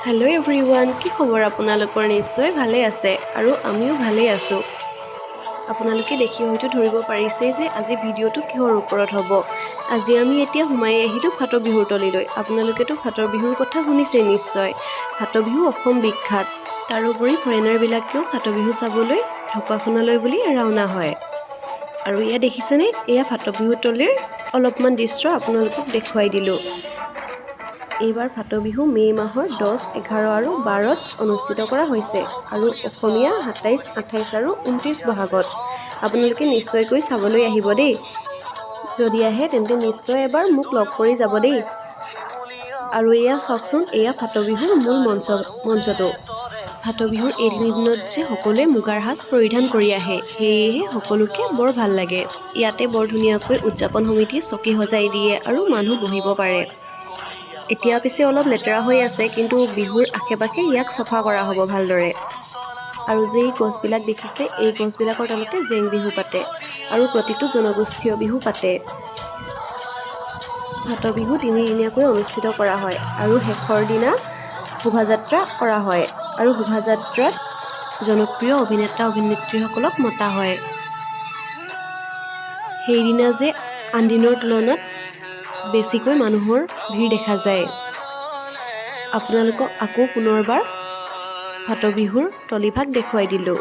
hello everyone কি খবৰ আপোনালোকৰ নিশ্চয় ভালে আছে আৰু আমিও ভালে আছো আপোনালোকে দেখি হয়তো ধৰিব পাৰিছে যে আজি ভিডিওটো কিহৰ ওপৰত হ'ব আজি আমি এতিয়া হুমাই আহিলো ফাট বিহুৰ তলিলৈ আপোনালোকেতো ফাটৰ বিহুৰ কথা শুনিছে নিশ্চয় ফাট বিহু অসম বিখ্যাত তাৰোপৰি ফৰেনাৰ বিলাকেও ফাট বিহু চাবলৈ ঢকুৱাখানালৈ বুলি ৰাওনা হয় আৰু ইয়া দেখিছেনে এয়া ফাট বিহুৰ তলিৰ অলপমান দৃশ্য আপোনালোকক দেখুৱাই দিলো এইবাৰ ফাট বিহু মে মাহৰ 10, 11 আৰু 12ত অনুষ্ঠিত কৰা হৈছে আৰু অসমীয়া 27, 28 আৰু 29 বহাগত আপোনালোকে নিশ্চয়কৈ চাবলৈ আহিব দেই যদি আহে তেন্তে নিশ্চয় এবাৰ মোক লগ কৰি যাব দেই আৰু এয়া চাওকচোন এয়া ফাট বিহুৰ মূল মঞ্চটো ফাট বিহুৰ এই দিনত যে সকলোৱে মুগাৰ সাজ পৰিধান কৰি আহে সেয়েহে সকলোকে বৰ ভাল লাগে ইয়াতে বৰ ধুনীয়াকৈ উদযাপন সমিতিয়ে চকী সজাই দিয়ে আৰু মানুহ বহিব পাৰে এতিয়া পিছে অলপ লেতেৰা হৈ আছে কিন্তু বিহুৰ আখেপাখে ইয়াক সফা কৰা হ'ব ভালদৰে আৰু যেই গছবিলাক দেখিছে এই গছবিলাকৰ তলতে জেং বিহু পাতে আৰু প্ৰতিটো জনগোষ্ঠীয় বিহু পাতে ফাট বিহু তিনিদিনীয়াকৈ অনুষ্ঠিত কৰা হয় আৰু শেষৰ দিনা শোভাযাত্ৰা কৰা হয় আৰু শোভাযাত্ৰাত জনপ্ৰিয় অভিনেতা অভিনেত্ৰীসকলক মতা হয় সেইদিনা যে আন দিনৰ তুলনাত বেছিকৈ মানুহৰ ভিৰ দেখা যায় আপোনালোকক আকৌ পুনৰবাৰ ফাট বিহুৰ তলিভাগ দেখুৱাই দিলো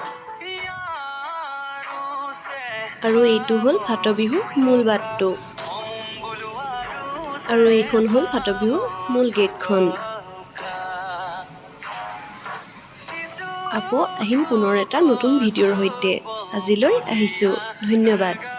আৰু এইটো হ'ল ফাট বিহুৰ মূল বাটটো আৰু এইখন হ'ল ফাট বিহুৰ মূল গেটখন আকৌ আহিম পুনৰ এটা নতুন ভিডিঅ'ৰ সৈতে আজিলৈ আহিছো ধন্যবাদ